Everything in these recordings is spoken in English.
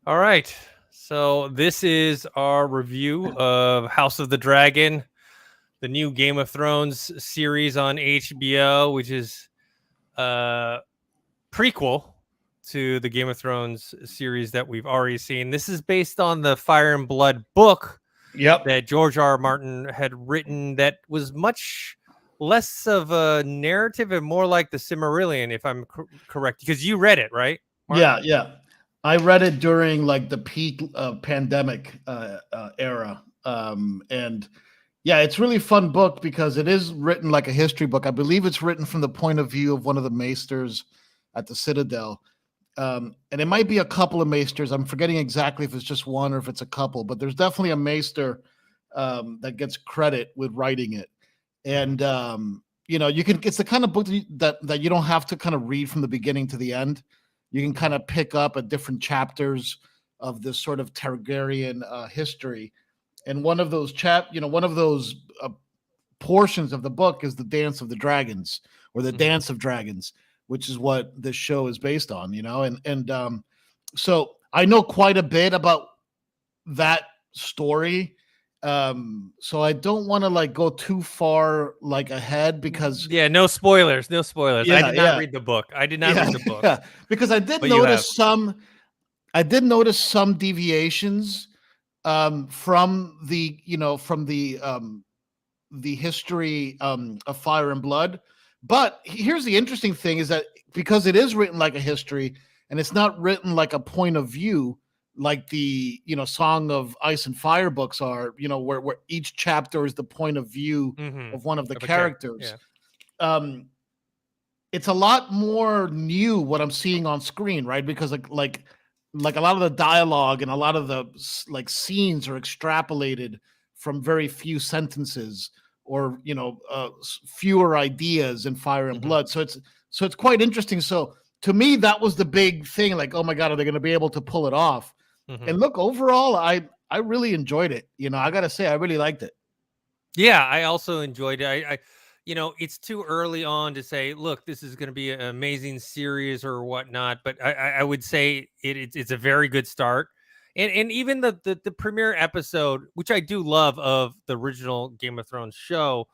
All right. So this is our review of House of the Dragon, the new Game of Thrones series on HBO, which is a prequel to the Game of Thrones series that we've already seen. This is based on the Fire and Blood book Yep. that George R. R. Martin had written that was much less of a narrative and more like the Silmarillion, if I'm correct, because you read it, right, Mark? Yeah. I read it during like the peak pandemic era. And yeah, it's really fun book because it is written like a history book. I believe it's written from the point of view of one of the maesters at the Citadel. And it might be a couple of maesters. I'm forgetting exactly if it's just one or if it's a couple, but there's definitely a maester that gets credit with writing it. And you can. It's the kind of book that you don't have to kind of read from the beginning to the end. You can kind of pick up at different chapters of this sort of Targaryen history. And one of those portions of the book is the Dance of the Dragons or the Dance of Dragons, which is what this show is based on. And so I know quite a bit about that story. So I don't want to like go too far like ahead because Yeah, no spoilers, no spoilers. I yeah, did not yeah, read the book. I did not yeah, read the book, yeah. Because but you have. I did notice some deviations from the history of Fire and Blood. But here's the interesting thing is that because it is written like a history and it's not written like a point of view like the Song of Ice and Fire books are, where each chapter is the point of view of one of the Of a character, characters. yeah. Um, it's a lot more new what I'm seeing on screen, right? Because like a lot of the dialogue and a lot of the like scenes are extrapolated from very few sentences or fewer ideas in Fire and Mhm, Blood. So it's quite interesting. So to me, that was the big thing. Like, oh my god, are they going to be able to pull it off? mhm. And look, overall, I really enjoyed it. I got to say, I really liked it. Yeah, I also enjoyed it. It's too early on to say, look, this is going to be an amazing series or whatnot. But I would say it's a very good start. And even the premiere episode, which I do love of the original Game of Thrones show,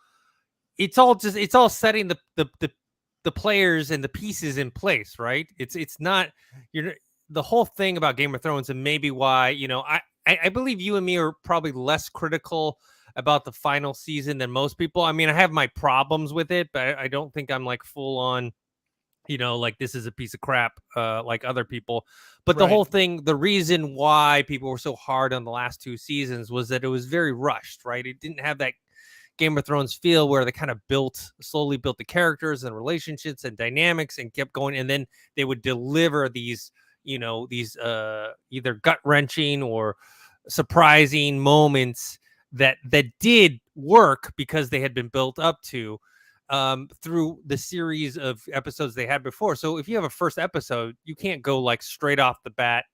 it's all setting the players and the pieces in place, right? It's not you're the whole thing about Game of Thrones, and maybe why I believe you and me are probably less critical about the final season than most people. I mean, I have my problems with it, but I don't think I'm like full on, like this is a piece of crap, like other people. But the Right. whole thing, the reason why people were so hard on the last two seasons was that it was very rushed, right? It didn't have that Game of Thrones feel where they kind of slowly built the characters and relationships and dynamics and kept going. And then they would deliver these either gut wrenching or surprising moments that did work because they had been built up to through the series of episodes they had before. So if you have a first episode, you can't go like straight off the bat,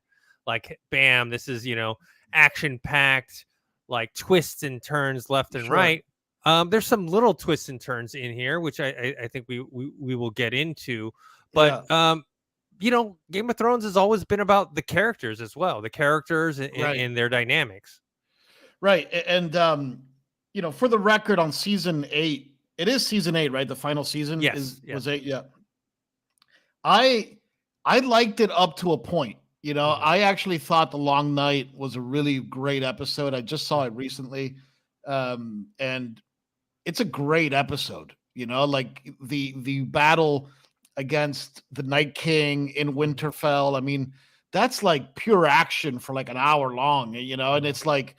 like bam, this is action packed, like twists and turns left and Sure. right. There's some little twists and turns in here, which I think we will get into, but Yeah. Game of Thrones has always been about the characters as well, the characters Right. and their dynamics. Right. And for the record on season 8, it is season 8, right? The final season Yes, is was yes. 8, yeah. I I liked it up to a point. Hmm. I actually thought The Long Night was a really great episode. I just saw it recently. And it's a great episode, like the battle against the Night King in Hmm. Winterfell. I mean, that's like pure action for like an hour long, and Hmm. it's like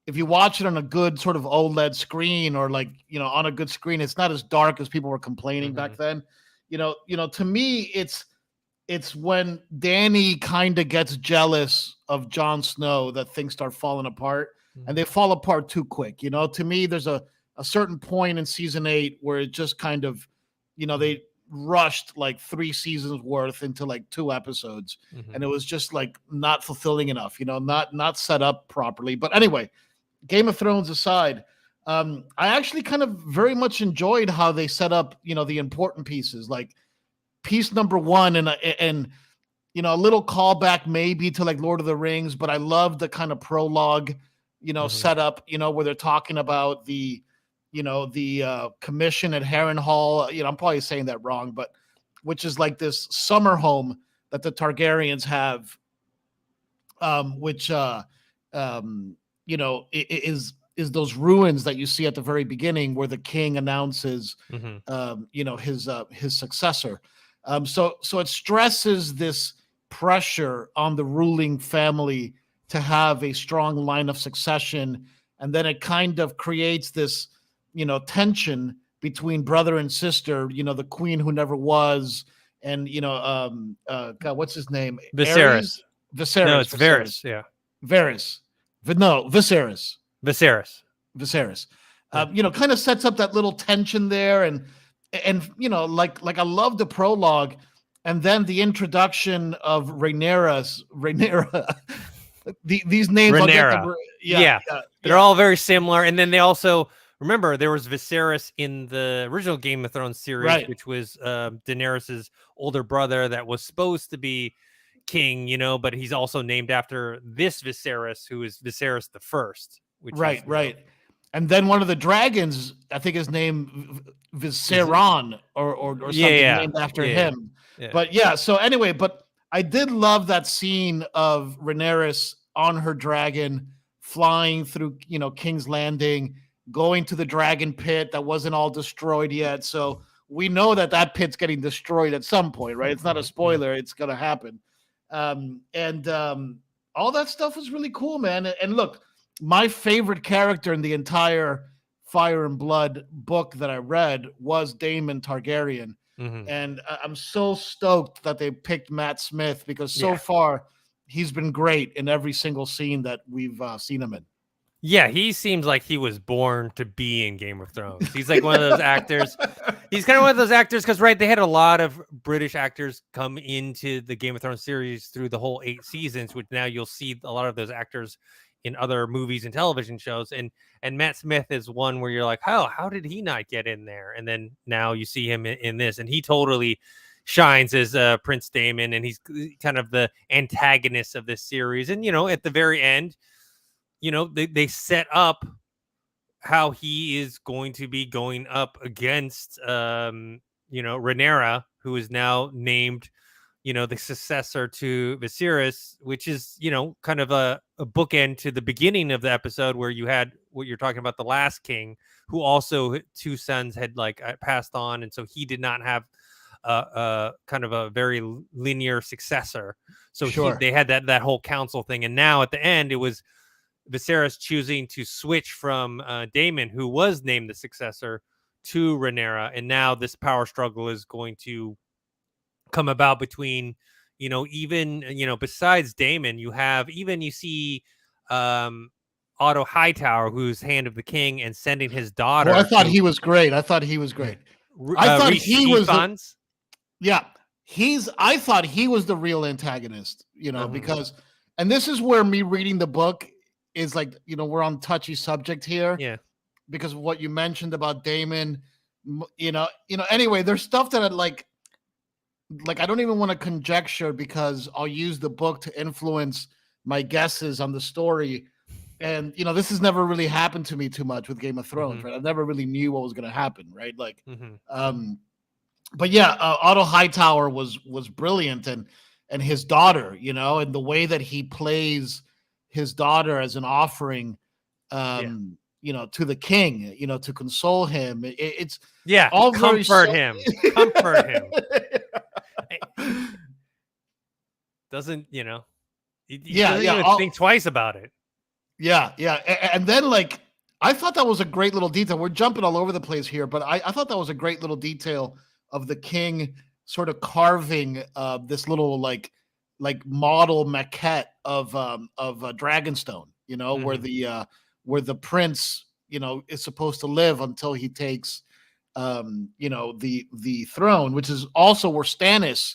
if you watch it on a good sort of OLED screen or like, on a good screen, it's not as dark as people were complaining Hmm. back then. To me, it's when Danny kind of gets jealous of Jon Snow that things start falling apart and they Hmm. fall apart too quick. To me, there's a certain point in season 8 where it just kind of, Hmm. they rushed like 3 seasons worth into like 2 episodes Hmm. and it was just like not fulfilling enough, not set up properly. But anyway, Game of Thrones aside, I actually kind of very much enjoyed how they set up, the important pieces, like piece number one, and a little callback maybe to like Lord of the Rings, but I love the kind of prologue, setup, where they're talking about the commission at Harrenhal. I'm probably saying that wrong, but which is like this summer home that the Targaryens have, which is those ruins that you see at the very beginning where the king announces his successor. So it stresses this pressure on the ruling family to have a strong line of succession, and then it kind of creates this tension between brother and sister, the queen who never was, and God, what's his name? Viserys. Viserys. No, it's Varys. Yeah. Varys. No, Viserys. Viserys. Kind of sets up that little tension there, and like I love the prologue, and then the introduction of Rhaenyra. These names, Rhaenyra. Yeah. They're all very similar, and then they also remember there was Viserys in the original Game of Thrones series, right, which was Daenerys's older brother that was supposed to be king, but he's also named after this Viserys, who is Viserys the First. Right. And then one of the dragons, I think his name Viseron or something named after him. Yeah. But so anyway, but I did love that scene of Rhaenyra on her dragon flying through, King's Landing, going to the dragon pit that wasn't all destroyed yet. So we know that pit's getting destroyed at some point, right? It's not a spoiler. It's going to happen. All that stuff was really cool, man. And look, my favorite character in the entire Fire and Blood book that I read was Daemon Targaryen. And I'm so stoked that they picked Matt Smith, because so far he's been great in every single scene that we've seen him in. Yeah, he seems like he was born to be in Game of Thrones. He's like one of those actors. He's kind of one of those actors because, right, they had a lot of British actors come into the Game of Thrones series through the whole 8 seasons, which now you'll see a lot of those actors in other movies and television shows. And Matt Smith is one where you're like, how did he not get in there? And then now you see him in this, and he totally shines as Prince Daemon, and he's kind of the antagonist of this series. And, at the very end, they set up how he is going to be going up against, Rhaenyra, who is now named, the successor to Viserys, which is, kind of a bookend to the beginning of the episode where you had what you're talking about, the last king, who also 2 sons had passed on. And so he did not have kind of a very linear successor. So they had that whole council thing. And now at the end, it was Viserys choosing to switch from Daemon, who was named the successor, to Rhaenyra, and now this power struggle is going to come about between, even besides Daemon, you see Otto Hightower, who's Hand of the King, and sending his daughter. Well, I thought he was great. I thought he was I thought he was I thought he was the real antagonist, because, and this is where me reading the book is like, we're on touchy subject here. Yeah. Because of what you mentioned about Daemon, anyway, there's stuff that I like I don't even want to conjecture, because I'll use the book to influence my guesses on the story. And, this has never really happened to me too much with Game of Thrones, right? I never really knew what was going to happen, right? But yeah, Otto Hightower was brilliant, and his daughter, and the way that he plays his daughter as an offering, to the king, to console him. It's all comfort him. Doesn't, he doesn't even think twice about it. Yeah. And then I thought that was a great little detail. We're jumping all over the place here, but I thought that was a great little detail of the king sort of carving this little model maquette of Dragonstone, where the prince, is supposed to live until he takes, the throne, which is also where Stannis,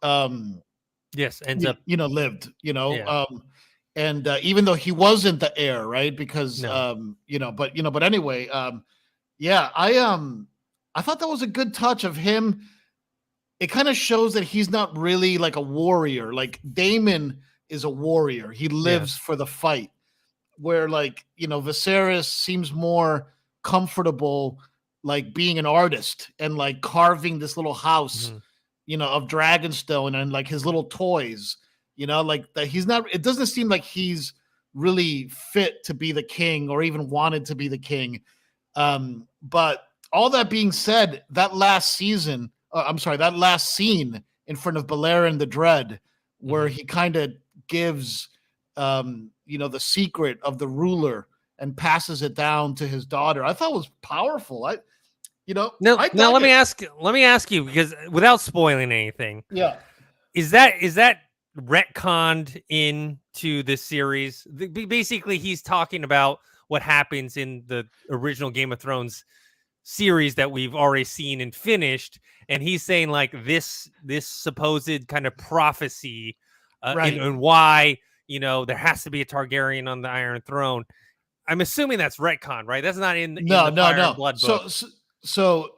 ends up, lived, and even though he wasn't the heir, right? Because, but anyway, I thought that was a good touch of him it kind of shows that he's not really like a warrior. Like Damon is a warrior. He Yeah. lives for the fight. Where like, Viserys seems more comfortable like being an artist and like carving this little house, Mhm. of Dragonstone and like his little toys, like that he's not it doesn't seem like he's really fit to be the king or even wanted to be the king. But all that being said, that last season, I'm sorry, that last scene in front of Balerion the Dread, where Mhm. he kind of gives, the secret of the ruler and passes it down to his daughter, I thought was powerful. Now, I now dug let me it. ask you, because without spoiling anything, Yeah. is that retconned into this series? Basically, he's talking about what happens in the original Game of Thrones series that we've already seen and finished, and he's saying like this supposed kind of prophecy, Right. and why there has to be a Targaryen on the Iron Throne. I'm assuming that's retcon, right? That's not in No, the no, Fire and no. Blood book. So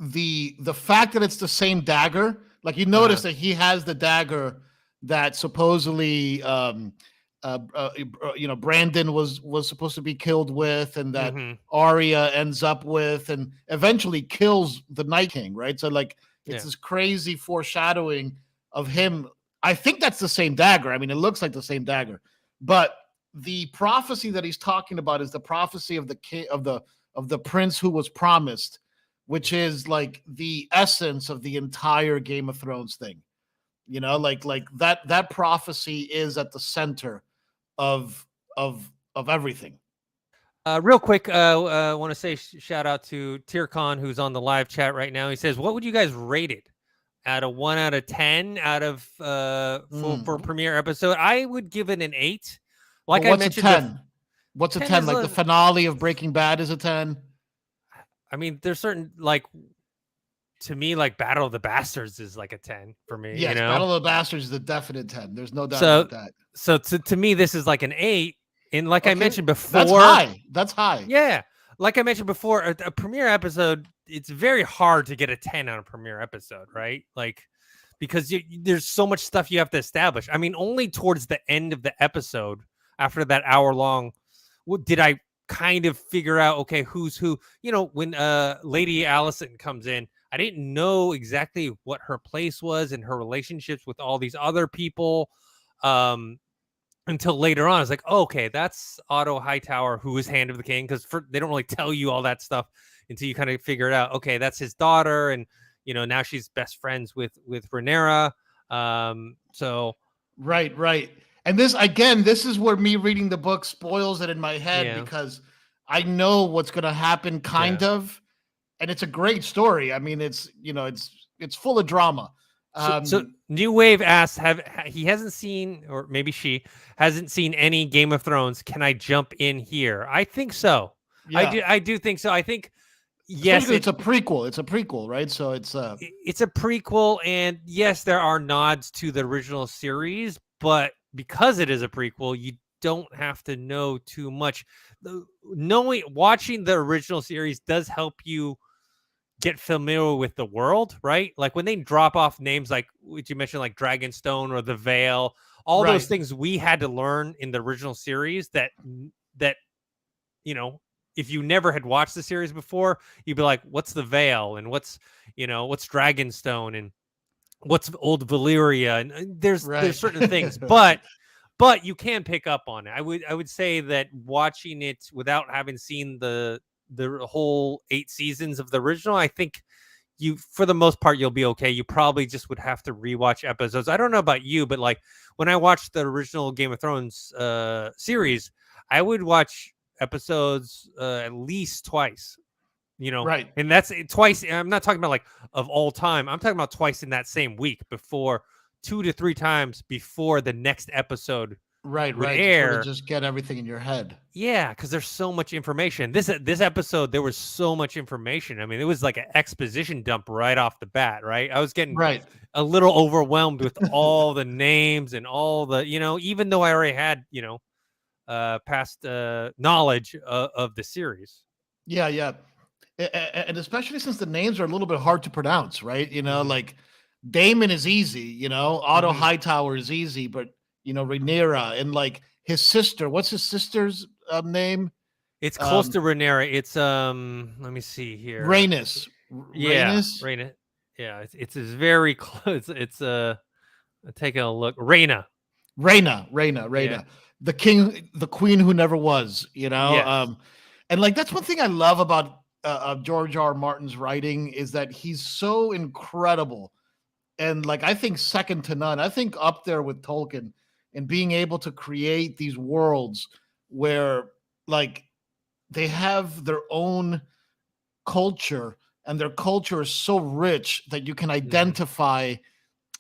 the fact that it's the same dagger, like you notice Uh-huh. that he has the dagger that supposedly Brandon was supposed to be killed with, and that Hmm. Arya ends up with, and eventually kills the Night King, right? So like it's Yeah. this crazy foreshadowing of him. I think that's the same dagger. I mean, it looks like the same dagger, but the prophecy that he's talking about is the prophecy of the king of the prince who was promised, which is like the essence of the entire Game of Thrones thing. Like that prophecy is at the center of of everything. Real quick, want to say shout out to Tircon, who's on the live chat right now. He says, "What would you guys rate it out of 1 out of 10 out of for Mm. premiere episode?" I would give it an 8. But Like I what's a mentioned before, 10? What's a 10 10? is Like the a. finale of Breaking Bad is a 10? I mean, there's certain like to me like Battle of the Bastards is like a 10 for me. Yes, Battle of the Bastards is a definite 10. There's no doubt So about that. to me this is like an 8. And like I Okay. mentioned That's before, high. That's high. yeah, like I mentioned before, a premiere episode, it's very hard to get a 10 on a premiere episode, right? Like, because there's so much stuff you have to establish. I mean, only towards the end of the episode, after that hour long, did I kind of figure out, okay, who's who. When Lady Allison comes in, I didn't know exactly what her place was and her relationships with all these other people. Um, until later on, I was like, oh, okay, that's Otto Hightower, who is Hand of the King, because they don't really tell you all that stuff until you kind of figure it out. Okay, that's his daughter, and now she's best friends with Rhaenyra. So Right, right. And this again, this is where me reading the book spoils it in my head yeah, because I know what's going to happen yeah. kind of, and it's a great story. I mean, it's full of drama. So Um New Wave asks, he hasn't seen, or maybe she hasn't seen any Game of Thrones. Can I jump in here? I think so. yeah, I do think so. I think especially yes, because it's a prequel. It's a prequel, right? So it's it's a prequel, and yes, there are nods to the original series, but because it is a prequel, you don't have to know too much. Watching the original series does help you get familiar with the world, right? Like when they drop off names like what you mentioned, like Dragonstone or the Veil, all those right, things we had to learn in the original series that you know, if you never had watched the series before, you'd be like, what's the Veil and what's Dragonstone and what's old Valyria? And there's right. certain things, but you can pick up on it. I would say that watching it without having seen the whole 8 seasons of the original, I think you for the most part you'll be okay. You probably just would have to rewatch episodes. I don't know about you, but like when I watched the original Game of Thrones series, I would watch episodes at least twice, Right. and that's twice. I'm not talking about like of all time. I'm talking about twice in that same week, before 2 to 3 times before the next episode Right, would right. To sort of air. just get everything in your head. Yeah, because there's so much information. This episode, there was so much information. I mean, it was like an exposition dump right off the bat, right? I was getting Right. a little overwhelmed with all the names and all the, even though I already had, past knowledge of the series. Yeah, yeah. And especially since the names are a little bit hard to pronounce, right? Hmm. Like Damon is easy, Otto Hmm. Hightower is easy, but Rhaenyra and like his sister. What's his sister's name? It's close Um, to Rhaenyra. It's let me see here. Rhaenys. Yeah, Rhaenys. Rhaena. Yeah, it's very close. It's taking a look. Rhaena. Rhaena, Yeah. the king, the queen who never was, Yes. and like that's one thing I love about George R. R. Martin's writing is that he's so incredible, and like I think second to none. I think up there with Tolkien and being able to create these worlds where like they have their own culture, and their culture is so rich that you can Hmm. identify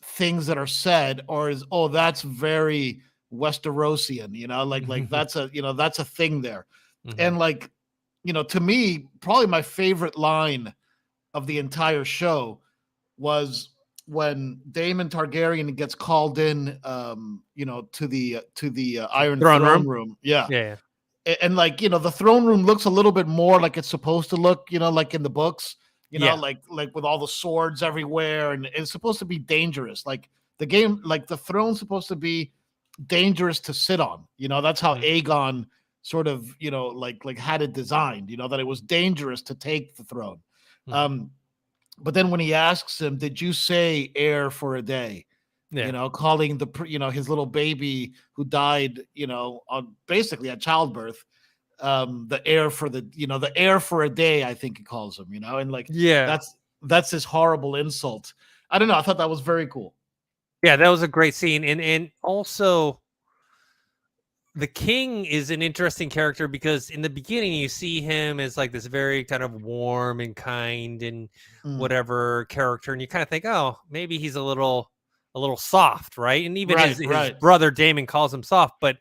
things that are said, or is, oh, that's very Westerosian, like Hmm. that's a thing there. Hmm. And like, to me, probably my favorite line of the entire show was when Daemon Targaryen gets called in, to the Iron Throne Throne room. room. Yeah. Yeah. And like, the throne room looks a little bit more like it's supposed to look, like in the books, Yeah. like with all the swords everywhere, and it's supposed to be dangerous. Like the game, like the throne's supposed to be dangerous to sit on. That's how Hmm. Aegon sort of, like had it designed, that it was dangerous to take the throne. Hmm. Um, but then when he asks him, "Did you say heir for a day?" Yeah. Calling his little baby who died, on basically at childbirth, the heir for the heir for a day, I think he calls him, and like Yeah. that's this horrible insult. I don't know. I thought that was very cool. Yeah. That was a great scene, and also the king is an interesting character because in the beginning you see him as like this very kind of warm and kind and Mm, whatever character, and you kind of think, oh, maybe he's a little soft, right? And even his right, his right. brother Damon calls him soft, but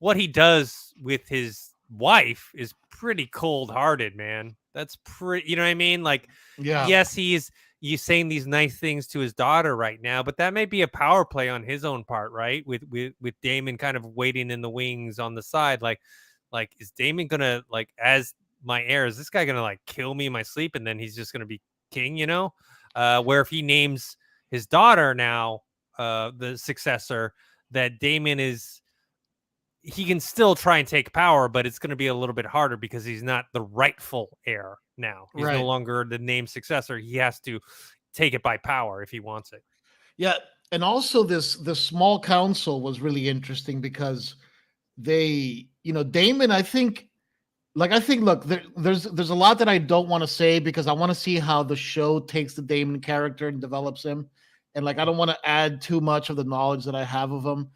what he does with his wife is pretty cold-hearted, man. That's pretty, you know what I mean? Like, Yeah, yes, he's saying these nice things to his daughter right now, but that may be a power play on his own part, right? With Damon kind of waiting in the wings on the side, like is Damon gonna, like, as my heir, is this guy gonna like kill me in my sleep and then he's just gonna be king, where if he names his daughter now the successor, that Damon is, he can still try and take power, but it's going to be a little bit harder because he's not the rightful heir now. He's no right. longer the named successor. He has to take it by power if he wants it. Yeah, and also this small council was really interesting because they, Damon, I think, look, there's a lot that I don't want to say because I want to see how the show takes the Damon character and develops him, and like I don't want to add too much of the knowledge that I have of him.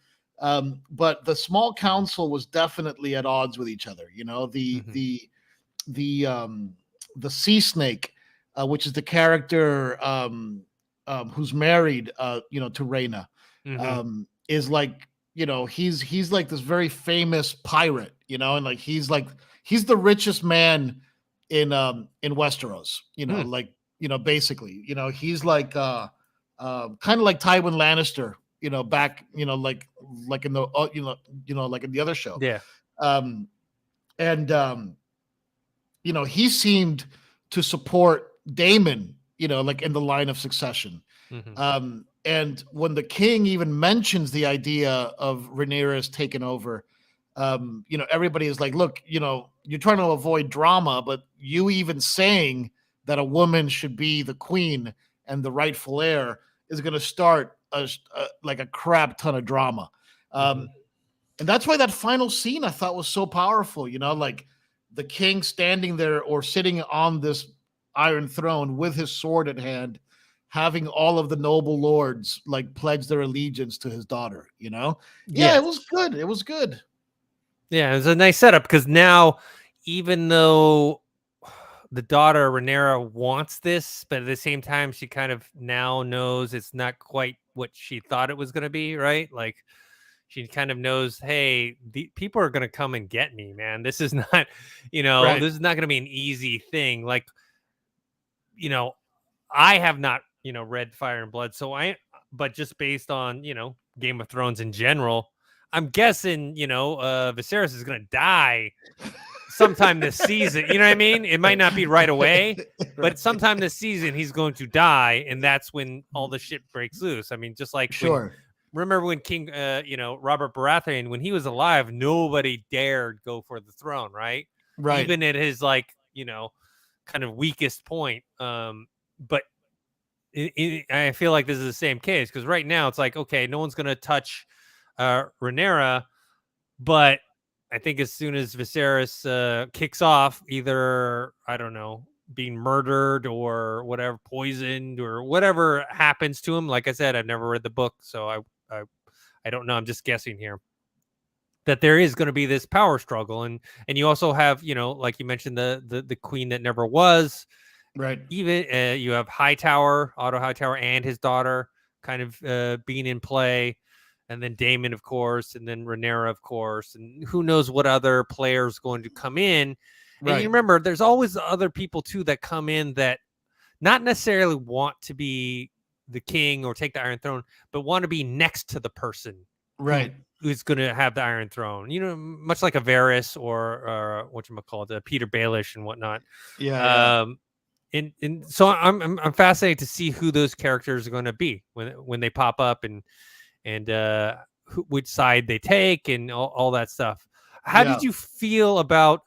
But the small council was definitely at odds with each other. Hmm. The the sea snake, which is the character, who's married, to Reina, Hmm. is like, he's like this very famous pirate, and like he's the richest man in Westeros, Hmm. like, basically, he's like kind of like Tywin Lannister, back, like in the like in the other show. Yeah. Um and he seemed to support Damon, like in the line of succession. Hmm. And when the king even mentions the idea of Rhaenyra's taken over, everybody is like, look, you're trying to avoid drama, but you even saying that a woman should be the queen and the rightful heir is going to start like a crap ton of drama. Hmm. Um, and that's why that final scene I thought was so powerful, like the king standing there or sitting on this iron throne with his sword at hand, having all of the noble lords like pledge their allegiance to his daughter, Yeah, it was Yes. good. It was good. Yeah. It was a nice setup because now, even though the daughter Rhaenyra wants this, but at the same time, she kind of now knows it's not quite what she thought it was going to be, right? Like, she kind of knows, hey, the people are going to come and get me, man. This is not, Right. this is not going to be an easy thing. Like, you know, I have not, read Fire and Blood. But just based on, Game of Thrones in general, I'm guessing, Viserys is going to die sometime this season. You know what I mean? It might not be right away, but sometime this season he's going to die, and that's when all the shit breaks loose. I mean, just like remember when King, Robert Baratheon, when he was alive, nobody dared go for the throne, right? Right. Even at his kind of weakest point. But I feel like this is the same case because right now it's like, okay, no one's gonna touch Rhaenyra, but I think as soon as Viserys kicks off, either I don't know, being murdered or whatever, poisoned or whatever happens to him. Like I said, I've never read the book, so I don't know. I'm just guessing here. That there is going to be this power struggle, and you also have, like you mentioned, the queen that never was, right? Even you have Otto Hightower, and his daughter kind of being in play, and then Daemon, of course, and then Rhaenyra, of course, and who knows what other players going to come in. And you remember, there's always other people too that come in that not necessarily want to be the king or take the Iron Throne, but want to be next to the person, right? Who's going to have the Iron Throne, much like a Varys or whatchamacallit, Peter Baelish and whatnot. Yeah. And so I'm fascinated to see who those characters are going to be when they pop up and which side they take and all that stuff. How did you feel about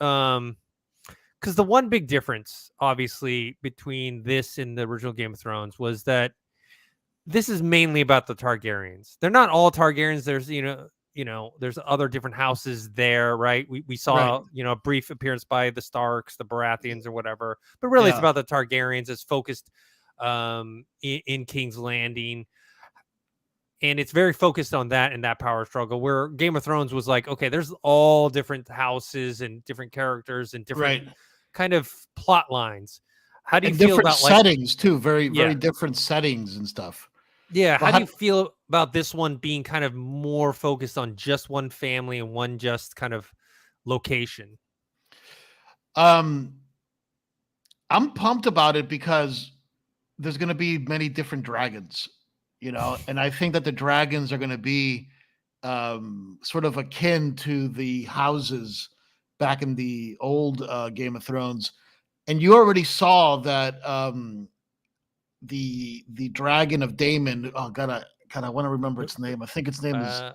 because the one big difference, obviously, between this and the original Game of Thrones was that this is mainly about the Targaryens. They're not all Targaryens. There's there's other different houses there, right? We saw a brief appearance by the Starks, the Baratheons, or whatever, but really it's about the Targaryens. It's focused in King's Landing, and it's very focused on that and that power struggle. Where Game of Thrones was like, okay, there's all different houses and different characters and different kind of plot lines. How do you feel about settings too? Very different settings and stuff. Yeah. How do you feel about this one being kind of more focused on just one family and one just kind of location? I'm pumped about it because there's going to be many different dragons, and I think that the dragons are going to be sort of akin to the houses back in the old Game of Thrones. And you already saw that the dragon of Daemon. Oh God, I want to remember its name. I think its name is. I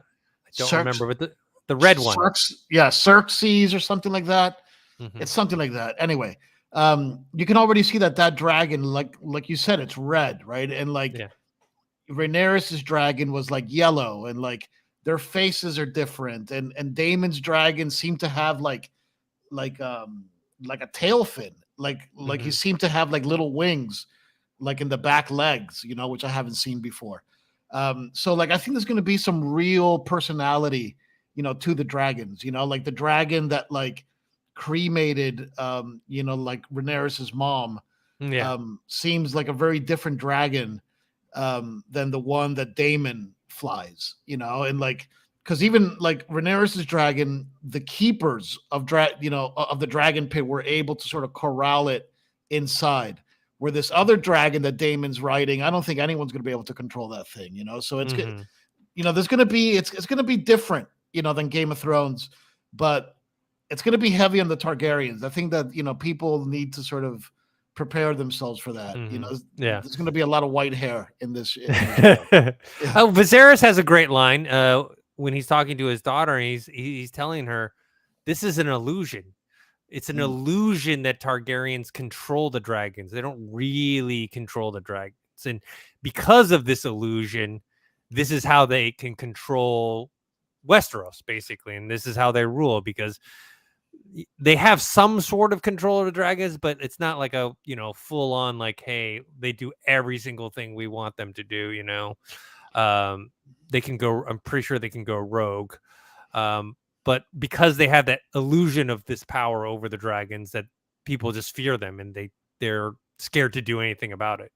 don't remember, but the red one. Xerxes or something like that. Mm-hmm. It's something like that. Anyway, you can already see that dragon, like you said, it's red, right? And Rhaenyra's dragon was like yellow, and like their faces are different, and Daemon's dragon seemed to have like a tail fin, like he seemed to have like little wings, like in the back legs, which I haven't seen before. So like I think there's going to be some real personality, to the dragons, like the dragon that like cremated, like Rhaenyra's mom, seems like a very different dragon than the one that Daemon flies, and like, because even like Rhaenyra's dragon, the keepers of of the dragon pit were able to sort of corral it inside. Where this other dragon that Daemon's riding, I don't think anyone's going to be able to control that thing, So it's good, there's going to be it's going to be different, than Game of Thrones, but it's going to be heavy on the Targaryens. I think that people need to sort of prepare themselves for that. There's going to be a lot of white hair in this. Oh, Viserys has a great line when he's talking to his daughter, and he's telling her, "This is an illusion. It's an illusion that Targaryens control the dragons. They don't really control the dragons. And because of this illusion, this is how they can control Westeros, basically. And this is how they rule, because they have some sort of control of the dragons, but it's not like a, full on like, hey, they do every single thing we want them to do, They can go, I'm pretty sure they can go rogue. But because they have that illusion of this power over the dragons, that people just fear them and they're scared to do anything about it.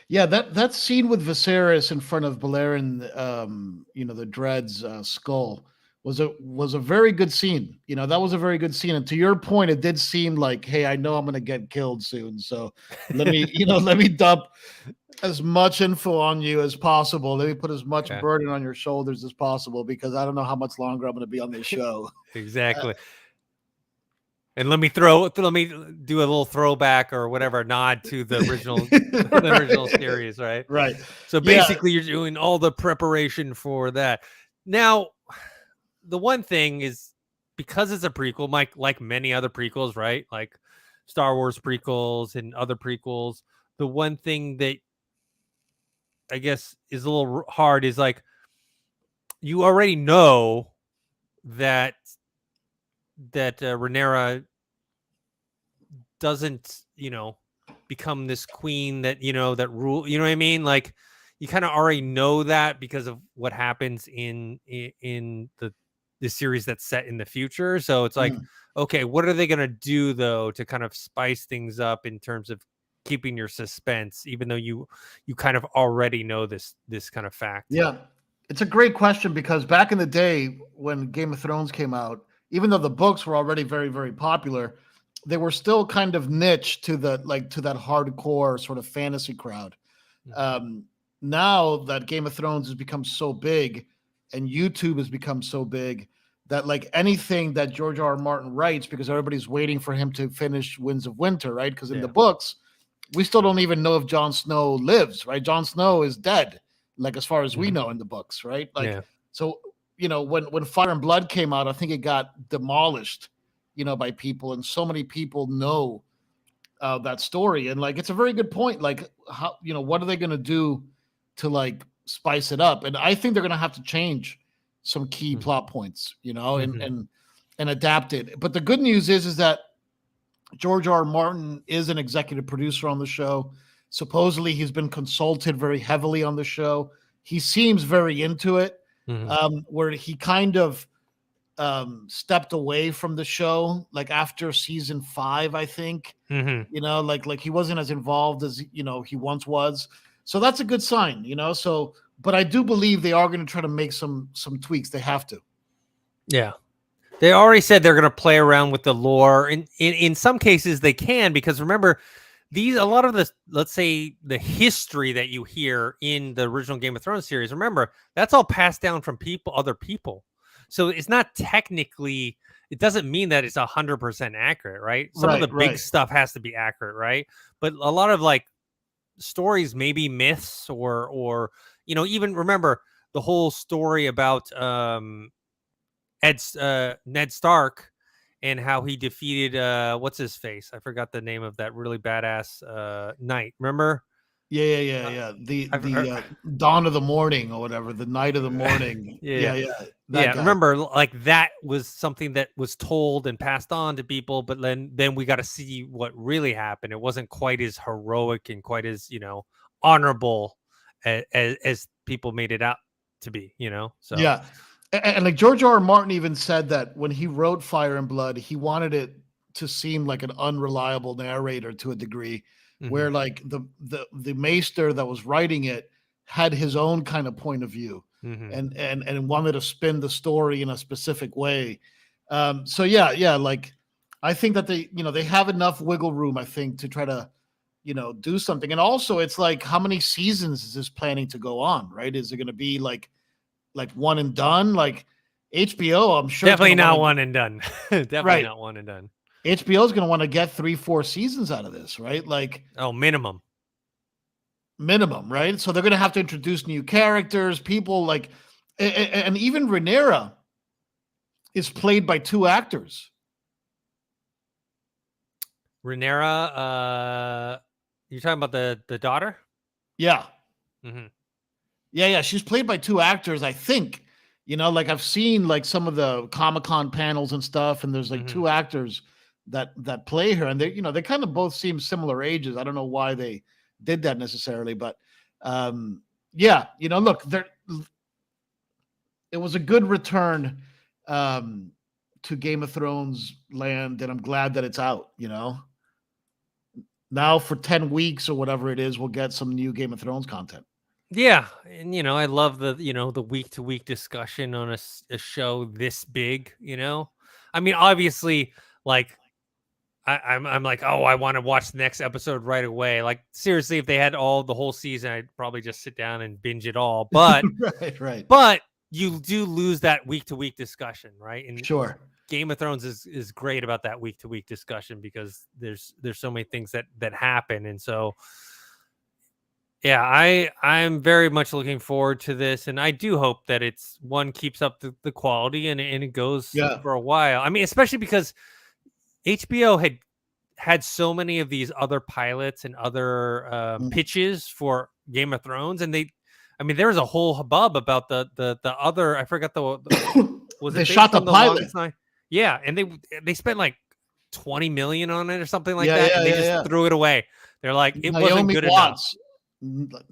Yeah, that scene with Viserys in front of Balerion, the Dread's skull was a very good scene. That was a very good scene. And to your point, it did seem like, hey, I know I'm going to get killed soon, so let me, let me dump as much info on you as possible. Let me put as much burden on your shoulders as possible, because I don't know how much longer I'm going to be on this show. Exactly. And let me do a little throwback or whatever nod to the original the original series, right? Right. So Yeah. basically you're doing all the preparation for that. Now, the one thing is, because it's a prequel, like many other prequels, right? Like Star Wars prequels and other prequels, the one thing that I guess is a little hard is like, you already know that Rhaenyra doesn't, become this queen that, that rule, you know what I mean? Like, you kind of already know that because of what happens in the series that's set in the future. So it's like, okay, what are they going to do though to kind of spice things up in terms of keeping your suspense, even though you kind of already know this kind of fact? Yeah. It's a great question, because back in the day when Game of Thrones came out, even though the books were already very, very popular, they were still kind of niche to that hardcore sort of fantasy crowd. Now that Game of Thrones has become so big and YouTube has become so big, that like anything that George R. R. Martin writes, because everybody's waiting for him to finish Winds of Winter, right? Because in the books, we still don't even know if Jon Snow lives, right? Jon Snow is dead, like as far as we know in the books, right? Like, so when Fire and Blood came out, I think it got demolished, by people, and so many people know that story, and like it's a very good point. Like, how, what are they going to do to like spice it up? And I think they're going to have to change some key plot points, and adapt it. But the good news is that George R. R. Martin is an executive producer on the show. Supposedly, he's been consulted very heavily on the show. He seems very into it, where he kind of stepped away from the show, like after season 5, I think. Like he wasn't as involved as he once was. So that's a good sign, So, but I do believe they are going to try to make some tweaks. They have to. Yeah. They already said they're going to play around with the lore. In some cases, they can, because remember, a lot of the, let's say, the history that you hear in the original Game of Thrones series, remember, that's all passed down from other people. So it's not technically, it doesn't mean that it's 100% accurate, right? Some of the big stuff has to be accurate, right? But a lot of like stories, maybe myths, or even remember the whole story about Ned Stark and how he defeated what's his face? I forgot the name of that really badass knight. Remember? Yeah. The dawn of the morning or whatever, the night of the morning. Yeah. Remember, like that was something that was told and passed on to people, but then we got to see what really happened. It wasn't quite as heroic and quite as honorable as people made it out to be. So yeah. And like George R. R. Martin even said that when he wrote Fire and Blood, he wanted it to seem like an unreliable narrator to a degree, where like the maester that was writing it had his own kind of point of view, and wanted to spin the story in a specific way. So yeah, like I think that they have enough wiggle room, I think, to try to do something. And also, it's like, how many seasons is this planning to go on, right? Is it going to be like one and done? Like HBO, I'm sure definitely not one and done. Definitely not one and done. HBO is going to want to get 3-4 seasons out of this, right? Like, minimum, right? So they're going to have to introduce new characters, people like, and even Rhaenyra is played by 2 actors. Rhaenyra, you're talking about the daughter? Yeah. Yeah. She's played by 2 actors, I think. Like I've seen like some of the Comic-Con panels and stuff, and there's like 2 actors that play her, and they kind of both seem similar ages. I don't know why they did that necessarily, but look, it was a good return to Game of Thrones land, and I'm glad that it's out. Now for 10 weeks or whatever it is, we'll get some new Game of Thrones content. Yeah, and I love the the week to week discussion on a show this big. I mean, obviously, like I'm like, oh, I want to watch the next episode right away. Like seriously, if they had the whole season, I'd probably just sit down and binge it all. But right. But you do lose that week to week discussion, right? And sure. Game of Thrones is great about that week to week discussion, because there's so many things that happen, and so yeah, I'm very much looking forward to this, and I do hope that it's one keeps up the quality, and it goes Yeah. for a while. I mean, especially because HBO had so many of these other pilots and other Mm. pitches for Game of Thrones, and I mean, there was a whole hubbub about the other. I forgot was They it shot based the on The pilot. Longest Night? Yeah, and they spent like 20 million on it or something like Yeah, that, yeah, and they yeah, just yeah. threw it away. They're like, it wasn't Naomi good enough. Watts,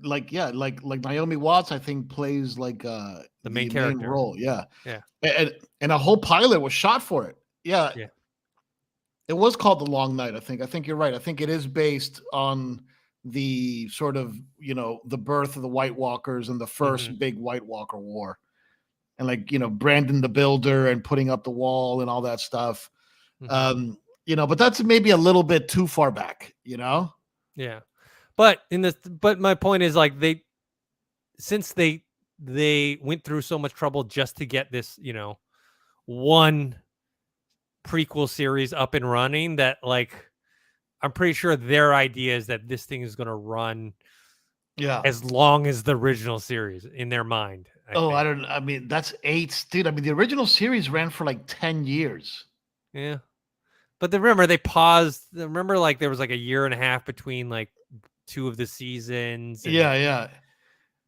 like Naomi Watts, I think plays like The the main main character. role. Yeah, Yeah. And a whole pilot was shot for it. Yeah, Yeah. it was called The Long Night. I think you're right. I think it is based on the sort of the birth of the White Walkers and the Mhm. first big White Walker War, and like Brandon the Builder and putting up the wall and all that stuff. Mhm. But that's maybe a little bit too far back. Yeah. But my point is, like, since they went through so much trouble just to get this, one prequel series up and running, that, like, I'm pretty sure their idea is that this thing is going to run Yeah. as long as the original series in their mind, I Oh, think. I mean, that's 8, dude. I mean, the original series ran for like 10 years. Yeah. But remember, they paused. Remember, like, there was like a year and a half between like 2 of the seasons, and Yeah, yeah.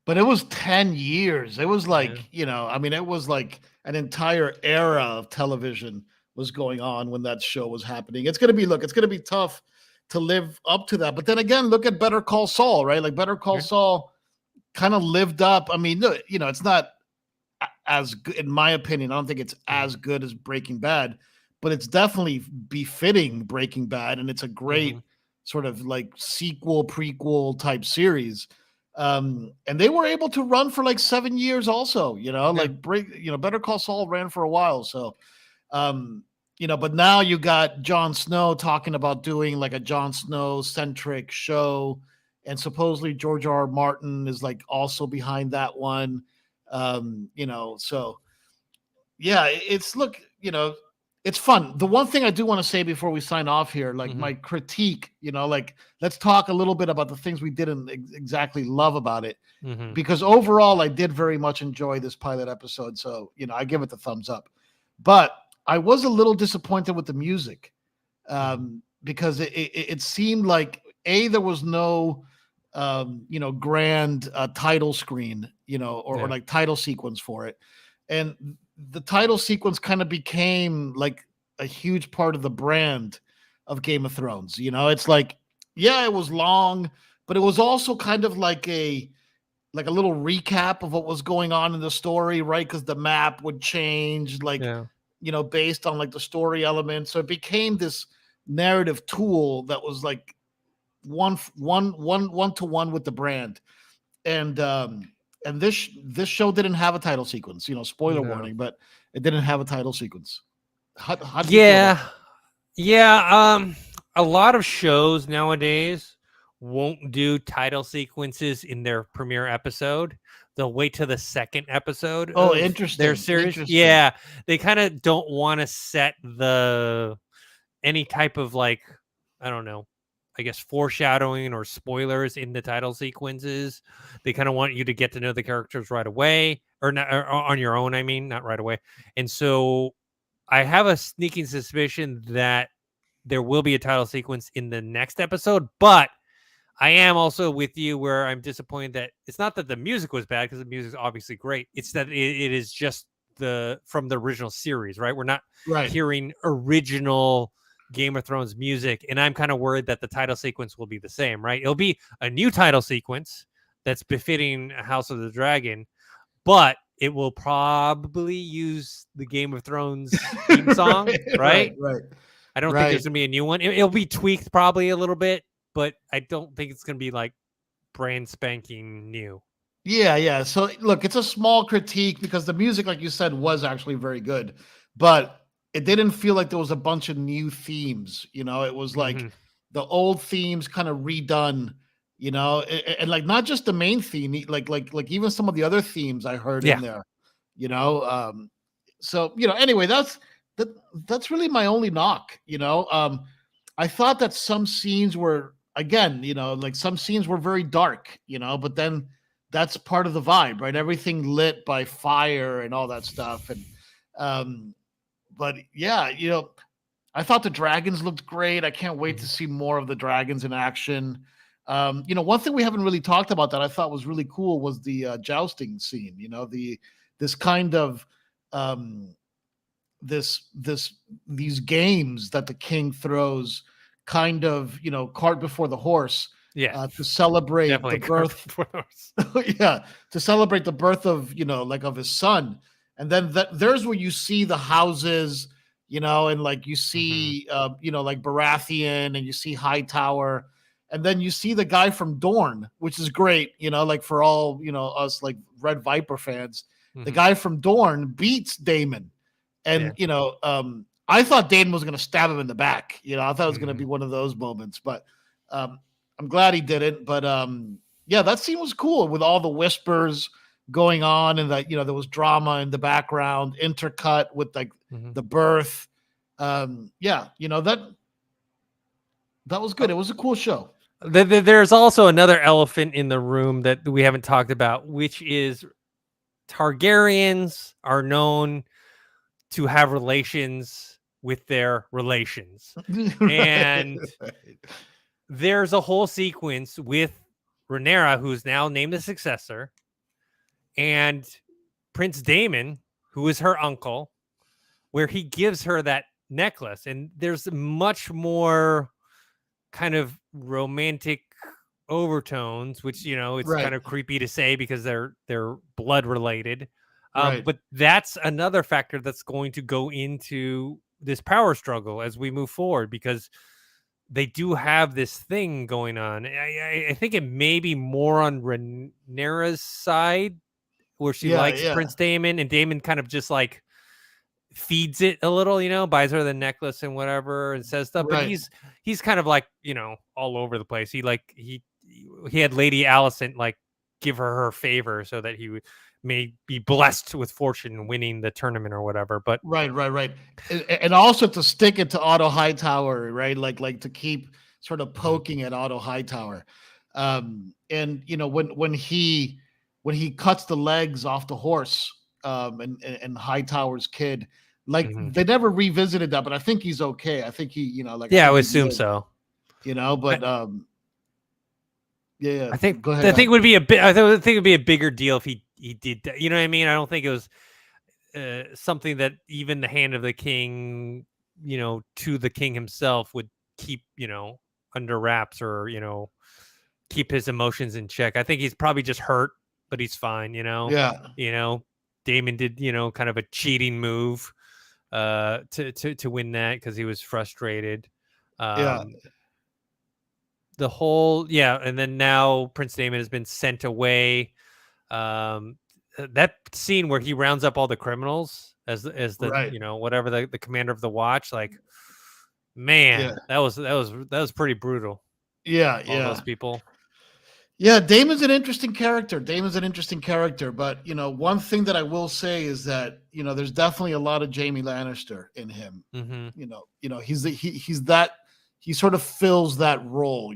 But it was 10 years. It was yeah. like, I mean, it was like an entire era of television was going on when that show was happening. It's going to be tough to live up to that. But then again, look at Better Call Saul, right? Like Better Call Yeah. Saul kind of lived up. I mean, it's not as good, in my opinion. I don't think it's as good as Breaking Bad, but it's definitely befitting Breaking Bad, and it's a great sort of like sequel, prequel type series. And they were able to run for like 7 years also, like Better Call Saul ran for a while. So, but now you got Jon Snow talking about doing like a Jon Snow centric show. And supposedly George R. R. Martin is like also behind that one. So yeah, it's fun. The one thing I do want to say before we sign off here, like my critique, like let's talk a little bit about the things we didn't exactly love about it, because overall I did very much enjoy this pilot episode. So, I give it the thumbs up, but I was a little disappointed with the music, because it seemed like there was no, grand title screen, or like title sequence for it. And the title sequence kind of became like a huge part of the brand of Game of Thrones. It's like, yeah, it was long, but it was also kind of like a little recap of what was going on in the story, right? Because the map would change, like, based on like the story elements. So it became this narrative tool that was like one to one with the brand. And this show didn't have a title sequence, spoiler warning, but it didn't have a title sequence. How do you feel about that? Yeah. A lot of shows nowadays won't do title sequences in their premiere episode. They'll wait to the second episode Oh, of interesting. their series. Interesting. Yeah. They kind of don't want to set any type of, like, I don't know, I guess foreshadowing or spoilers in the title sequences. They kind of want you to get to know the characters right away, or not, or on your own. I mean, not right away. And so I have a sneaking suspicion that there will be a title sequence in the next episode, but I am also with you where I'm disappointed that it's not that the music was bad, because the music is obviously great. It's that it is just from the original series, right? We're not hearing original Game of Thrones music, and I'm kind of worried that the title sequence will be the same, right? It'll be a new title sequence that's befitting House of the Dragon, but it will probably use the Game of Thrones theme song, right? I don't think there's gonna be a new one. It'll be tweaked probably a little bit, but I don't think it's gonna be like brand spanking new. Yeah. So look, it's a small critique because the music, like you said, was actually very good, but it didn't feel like there was a bunch of new themes. It was like the old themes kind of redone. And like not just the main theme, like even some of the other themes I heard in there. So anyway, that's that that's really my only knock. I thought that some scenes were, again, like some scenes were very dark, but then that's part of the vibe, right? Everything lit by fire and all that stuff. And um, but yeah, I thought the dragons looked great. I can't wait to Mhm. see more of the dragons in action. One thing we haven't really talked about that I thought was really cool was the jousting scene. This kind of um, this these games that the king throws, kind of cart before the horse, Yeah, to celebrate the definitely birth. carbon photos. Yeah, to celebrate the birth of like of his son. And then there's where you see the houses, and like you Hmm. see like Baratheon, and you see Hightower, and then you see the guy from Dorne, which is great, like for all us like Red Viper fans. The Hmm. guy from Dorne beats Damon. Yeah. And I thought Damon was going to stab him in the back. I thought it was going to be Hmm. one of those moments, but um, I'm glad he didn't. But yeah, that scene was cool with all the whispers going on, and that there was drama in the background, intercut with like Hmm. the birth. Yeah, that was good. It was a cool show. There's also another elephant in the room that we haven't talked about, which is Targaryens are known to have relations with their relations. Right. And there's a whole sequence with Rhaenyra, who's now named the successor, and Prince Daemon, who is her uncle, where he gives her that necklace. And there's much more kind of romantic overtones, which it's Right. kind of creepy to say because they're blood related. Right. But that's another factor that's going to go into this power struggle as we move forward, because they do have this thing going on. I think it may be more on Rhaenyra's side, where she Yeah. likes Yeah. Prince Daemon, and Daemon kind of just like feeds it a little, buys her the necklace and whatever and says stuff. But Right. he's kind of like, all over the place. He had Lady Allison like give her favor so that he would may be blessed with fortune winning the tournament or whatever. But Right, right, right. And also to stick it to Otto Hightower, right? Like to keep sort of Mhm, poking at Otto Hightower. And when he cuts the legs off the horse, and Hightower's kid, like mhm. they never revisited that, but I think he's okay. I think I Yeah, I think would he's assume lived, so. I, but yeah, yeah. I think Go ahead, I go think ahead. it would be a bit. Think it'd be a bigger deal if he did that. You know what I mean? I don't think it was something that even the hand of the king, to the king himself would keep, under wraps, or keep his emotions in check. I think he's probably just hurt, but he's fine. Yeah, You know, Damon did, kind of a cheating move to win that because he was frustrated. yeah, Um, the whole and then now Prince Damon has been sent away. Um, that scene where he rounds up all the criminals as the right. whatever the commander of the watch, like, Yeah, man, that was pretty brutal. yeah, All those yeah. people. Yeah, Damon's an interesting character. Damon's an interesting character, but one thing that I will say is that there's definitely a lot of Jamie Lannister in him. Hmm. He's that, he sort of fills that role,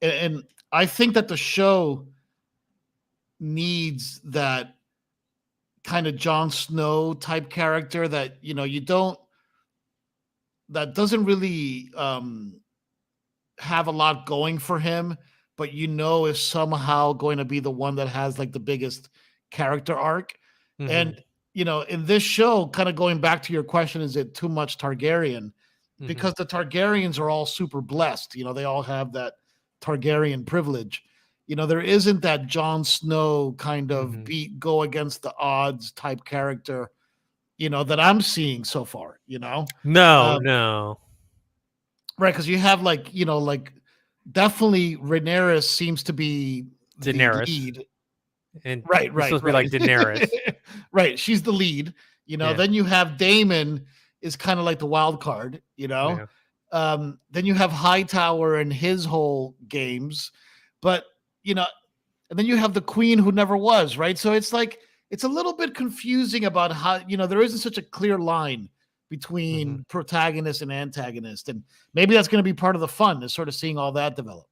and I think that the show needs that kind of Jon Snow type character that you don't, that doesn't really have a lot going for him, but is somehow going to be the one that has like the biggest character arc. Hmm. And in this show, kind of going back to your question, is it too much Targaryen? Hmm. Because the Targaryens are all super blessed. They all have that Targaryen privilege. There isn't that Jon Snow kind of Hmm. go against the odds type character, that I'm seeing so far. No, Um, no. Right, because you have like definitely Rhaenyra seems to be the Daenerys, lead. and Right, it's right, supposed to be right. like Daenerys. Right, she's the lead. Yeah, Then you have Daemon is kind of like the wild card. yeah. Then you have Hightower and his whole games, but you know, and then you have the Queen who never was, right? So it's like it's a little bit confusing about how there isn't such a clear line between protagonist and antagonist, and maybe that's going to be part of the fun, is sort of seeing all that develop.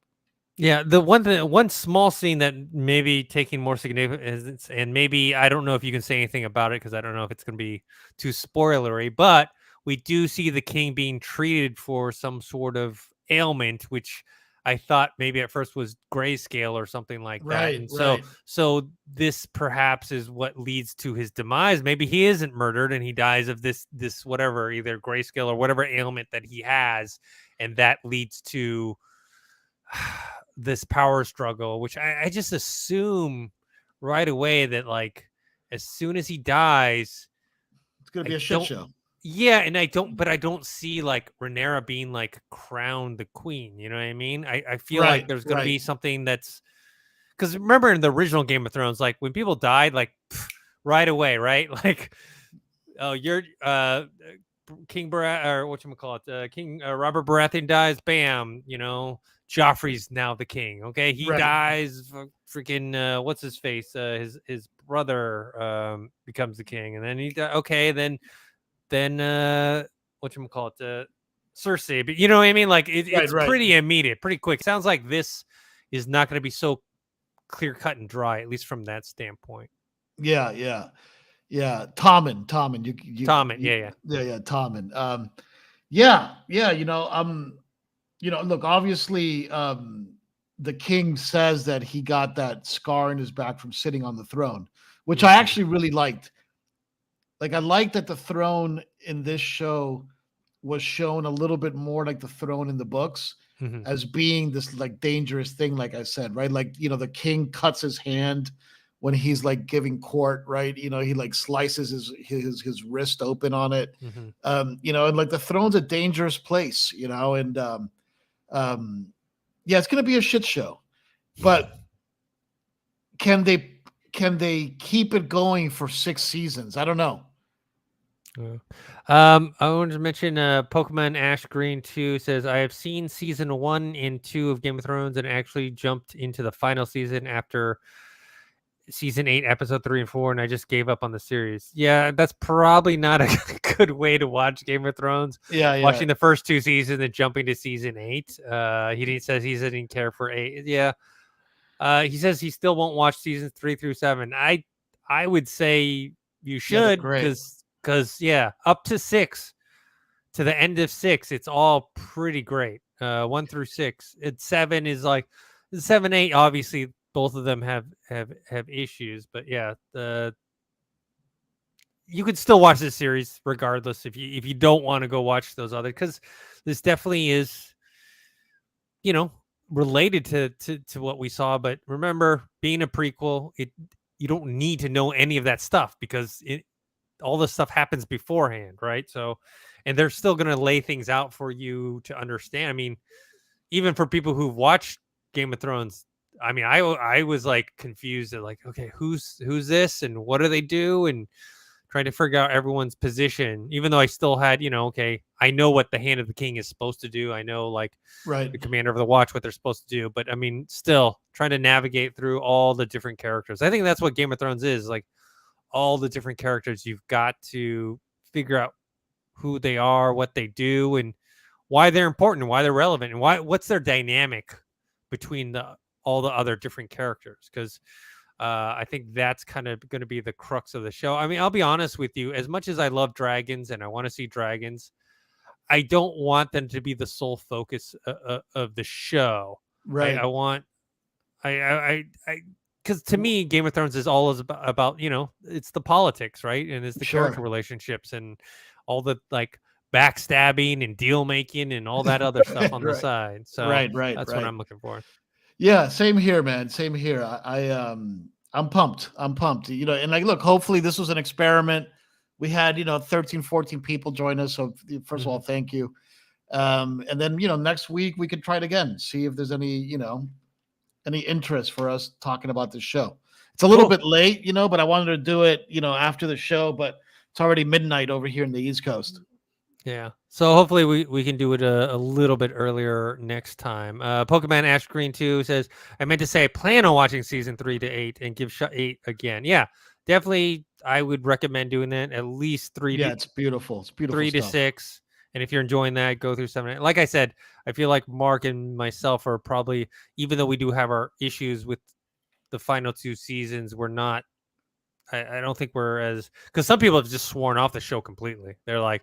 Yeah, the one small scene that maybe taking more significance, and maybe I don't know if you can say anything about it because I don't know if it's going to be too spoilery, but we do see the king being treated for some sort of ailment, which I thought maybe at first was grayscale or something like that, Right, and right. so this perhaps is what leads to his demise. Maybe he isn't murdered and he dies of this whatever, either grayscale or whatever ailment that he has, and that leads to this power struggle, which I just assume right away that like as soon as he dies, It's going to be I a shit don't. show. Yeah, and I don't see like Rhaenyra being like crowned the queen. You know what I mean? I feel like Right, there's going to right. be something that's because remember in the original Game of Thrones, like when people died, like right away, right? Like, oh, you're King or whatchamacallit, King Robert Baratheon dies, bam, Joffrey's now the king. Okay, he Right. dies, freaking what's his face? His brother becomes the king, and then okay, then whatchamacallit, Cersei. But you know what I mean? Like Right, it's right. pretty immediate, pretty quick. Sounds like this is not going to be so clear cut and dry, at least from that standpoint. Yeah, yeah. Yeah, Tommen, Tom, yeah. yeah, Tommen. Yeah, yeah, look, obviously, the king says that he got that scar in his back from sitting on the throne, which I actually really liked. Like, I liked that the throne in this show was shown a little bit more like the throne in the books as being this like dangerous thing, like I said, right? Like, the king cuts his hand when he's like giving court, right? He like slices his wrist open on it. And like the throne's a dangerous place, and yeah, it's gonna be a shit show. But can they keep it going for 6 seasons? I don't know. I wanted to mention Pokemon Ash Green 2 says, I have seen season 1 and 2 of Game of Thrones and actually jumped into the final season after season 8, episode 3 and 4, and I just gave up on the series. Yeah, that's probably not a good way to watch Game of Thrones. Yeah. Watching the first 2 seasons and jumping to season 8. Says he didn't care for 8. Yeah. He says he still won't watch seasons 3 through 7. I would say you should because up to 6 to the end of 6, it's all pretty great. 1 through 6. 7 is like 7, 8. Obviously, both of them have issues, but yeah, you could still watch this series regardless if you don't want to go watch those other, because this definitely is, related to what we saw. But remember, being a prequel, you don't need to know any of that stuff because all this stuff happens beforehand, right? So, and they're still going to lay things out for you to understand. I mean, even for people who've watched Game of Thrones, I mean, I was like confused at like, okay, who's this and what do they do, and trying to figure out everyone's position, even though I still had, okay, I know what the Hand of the King is supposed to do. I know like Right. the Commander of the Watch, what they're supposed to do. But I mean, still trying to navigate through all the different characters. I think that's what Game of Thrones is, like all the different characters. You've got to figure out who they are, what they do, and why they're important, and why they're relevant, and what's their dynamic between all the other different characters. Because I think that's kind of going to be the crux of the show. I mean, I'll be honest with you. As much as I love dragons and I want to see dragons, I don't want them to be the sole focus of the show. Right. I want, because to me, Game of Thrones is all about, it's the politics, right? And it's the character relationships and all the like backstabbing and deal making and all that other stuff on the side. So that's what I'm looking for. Yeah, same here, man. Same here. I'm pumped. I'm pumped. And like, look, hopefully this was an experiment. We had, 13, 14 people join us. So first of all, thank you. And then, next week we could try it again, see if there's any interest for us talking about this show. It's a little bit late, but I wanted to do it, after the show, but it's already midnight over here in the East Coast. Yeah. So hopefully we can do it a little bit earlier next time. Pokemon Ash Green 2 says, I meant to say I plan on watching season 3 to 8 and give 8 again. Yeah, definitely I would recommend doing that at least Yeah, it's beautiful. It's beautiful 3 to stuff. 6. And if you're enjoying that, go through 7. Like I said, I feel like Mark and myself are probably, even though we do have our issues with the final 2 seasons, we're not. I don't think we're as, because some people have just sworn off the show completely. They're like,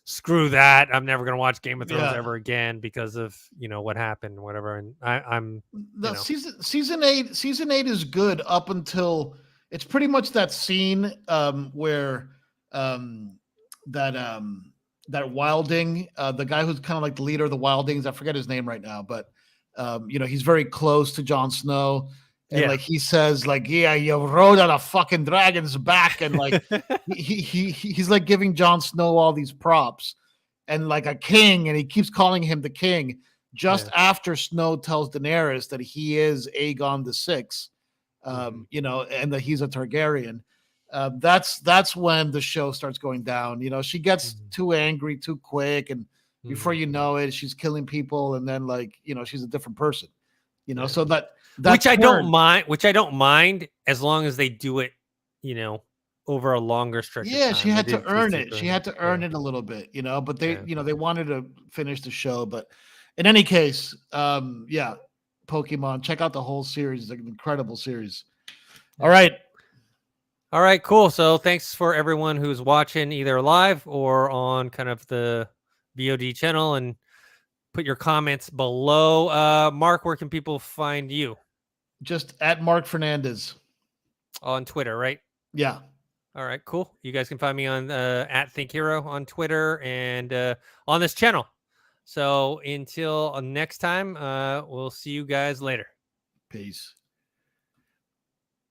screw that. I'm never gonna watch Game of Thrones Yeah. ever again because of what happened, whatever. And I'm The season eight is good up until it's pretty much that scene where um that that Wilding, the guy who's kind of like the leader of the Wildings, I forget his name right now, but he's very close to Jon Snow. And yeah. like he says, like, yeah, you rode on a fucking dragon's back, and like he's like giving Jon Snow all these props and like a king, and he keeps calling him the king just after Snow tells Daenerys that he is Aegon the Sixth, and that he's a Targaryen. That's when the show starts going down. She gets too angry too quick, and before you know it, she's killing people, and then she's a different person. So that which I don't mind. Which I don't mind as long as they do it, over a longer stretch of time. She had to earn it. She had to earn it a little bit, but they wanted to finish the show. But in any case, Pokemon, check out the whole series. It's an incredible series. All right, cool. So thanks for everyone who's watching either live or on kind of the VOD channel, and put your comments below. Mark, where can people find you? Just at Mark Fernandez on Twitter, right? Yeah. All right, cool. You guys can find me on at Think Hero on Twitter and on this channel. So until next time, we'll see you guys later. Peace.